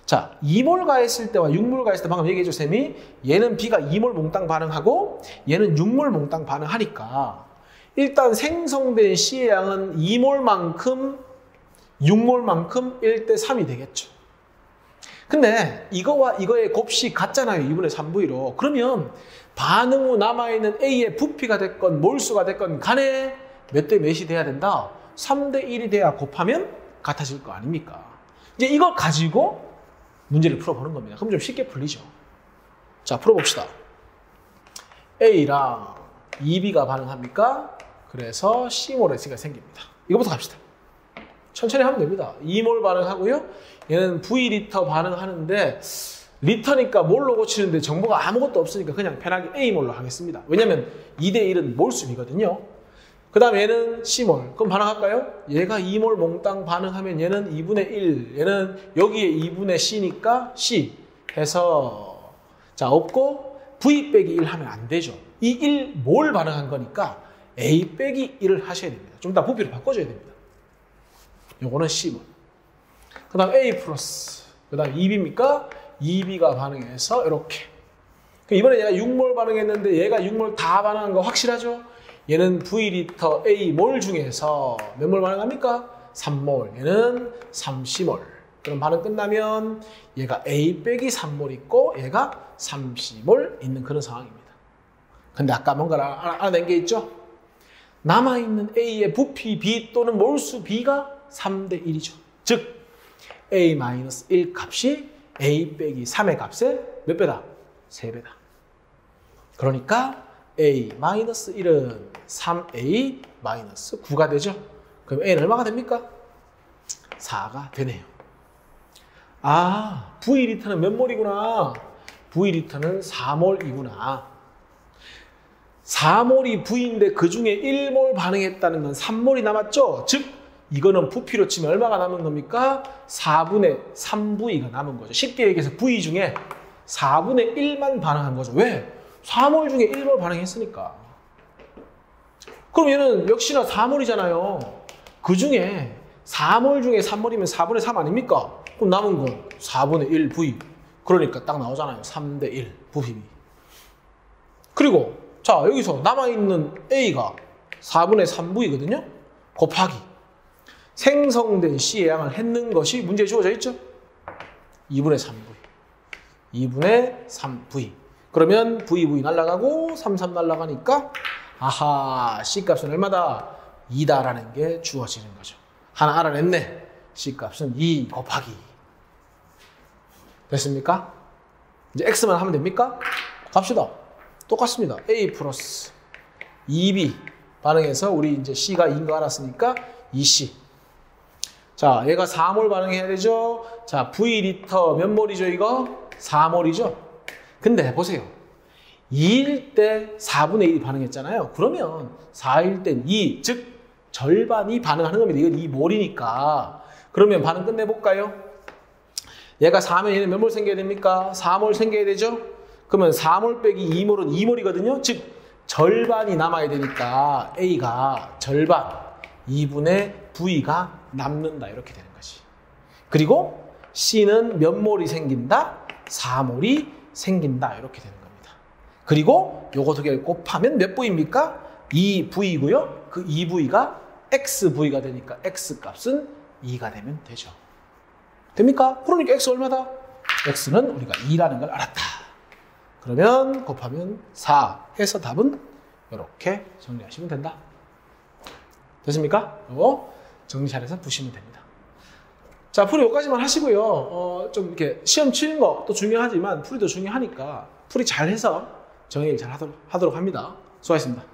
자, 2몰 가했을 때와 6몰 가했을 때 방금 얘기해줘 쌤이 얘는 B가 2몰 몽땅 반응하고 얘는 6몰 몽땅 반응하니까 일단 생성된 C의 양은 2몰만큼 6몰만큼 1대 3이 되겠죠. 근데 이거와 이거의 곱식 같잖아요. 2분의 3V로. 그러면 반응 후 남아있는 A의 부피가 됐건 몰수가 됐건 간에 몇 대 몇이 돼야 된다? 3대 1이 돼야 곱하면 같아질 거 아닙니까? 이제 이걸 가지고 문제를 풀어보는 겁니다. 그럼 좀 쉽게 풀리죠. 자, 풀어봅시다. A랑 2B가 반응합니까? 그래서 C몰의 C가 생깁니다. 이거부터 갑시다. 천천히 하면 됩니다. 2몰 반응하고요. 얘는 V리터 반응하는데 리터니까 몰로 고치는데 정보가 아무것도 없으니까 그냥 편하게 A몰로 하겠습니다. 왜냐면 2대 1은 몰수비거든요. 그 다음 얘는 C몰. 그럼 반응할까요? 얘가 2몰 몽땅 반응하면 얘는 2분의 1. 얘는 여기에 2분의 C니까 C 해서 자 없고 V 빼기 1 하면 안 되죠. 이 1몰 반응한 거니까 A 빼기 1을 하셔야 됩니다. 좀 더 부피를 바꿔줘야 됩니다. 요거는 C몰. 그 다음 A 플러스. 그 다음 2B입니까? 2B가 반응해서 이렇게. 이번에 얘가 6몰 반응했는데 얘가 6몰 다 반응한 거 확실하죠? 얘는 V리터 A몰 중에서 몇 몰 반응합니까? 3몰. 얘는 3C몰. 그럼 반응 끝나면 얘가 A 빼기 3몰 있고 얘가 3C몰 있는 그런 상황입니다. 근데 아까 뭔가를 알아낸 게 있죠? 남아있는 A의 부피 B 또는 몰수 B가 3대 1이죠. 즉 A-1 값이 A 빼기 3의 값의 몇 배다? 3배다. 그러니까 A-1은 3A-9가 되죠. 그럼 A는 얼마가 됩니까? 4가 되네요. 아, V리터는 몇 몰이구나. V리터는 4몰이구나. 4몰이 V인데 그 중에 1몰 반응했다는 건 3몰이 남았죠. 즉 이거는 부피로 치면 얼마가 남은 겁니까? 4분의 3V가 남은 거죠. 쉽게 얘기해서 V 중에 4분의 1만 반응한 거죠. 왜? 4몰 중에 1몰 반응했으니까. 그럼 얘는 역시나 4몰이잖아요. 그 중에 4몰 중에 3몰이면 4분의 3 아닙니까? 그럼 남은 건 4분의 1 V. 그러니까 딱 나오잖아요. 3대 1 부피. 그리고 자 여기서 남아있는 A가 4분의 3V거든요. 곱하기 생성된 C의 양을 했는 것이 문제에 주어져 있죠. 2분의 3V. 2분의 3V. 그러면 VV 날아가고 33 날아가니까 아하 C값은 얼마다? 2다라는 게 주어지는 거죠. 하나 알아냈네. C값은 2 곱하기. 됐습니까? 이제 X만 하면 됩니까? 갑시다. 똑같습니다. A 플러스 2B 반응해서 우리 이제 C가 2인 거 알았으니까 2C. 자, 얘가 4몰 반응해야 되죠? 자, V리터 몇 몰이죠, 이거? 4몰이죠? 근데 보세요. 2일 때 4분의 1이 반응했잖아요. 그러면 4일 땐 2, 즉 절반이 반응하는 겁니다. 이건 2몰이니까. 그러면 반응 끝내볼까요? 얘가 4면 얘는 몇 몰 생겨야 됩니까? 4몰 생겨야 되죠? 그러면 4몰 빼기 2몰은 2몰이거든요. 즉 절반이 남아야 되니까 A가 절반, 2분의 V가 남는다. 이렇게 되는 거지. 그리고 C는 몇 몰이 생긴다? 4몰이 생긴다. 이렇게 되는 겁니다. 그리고 요거 두 개를 곱하면 몇 V입니까? 2V고요. 그 2V가 XV가 되니까 X값은 2가 되면 되죠. 됩니까? 그러니까 X 얼마다? X는 우리가 2라는 걸 알았다. 그러면 곱하면 4 해서 답은 이렇게 정리하시면 된다. 됐습니까? 이거 정리 잘해서 푸시면 됩니다. 자, 풀이 여기까지만 하시고요. 좀 이렇게 시험 치는 것도 중요하지만 풀이도 중요하니까 풀이 잘해서 정리를 잘 하도록 합니다. 수고하셨습니다.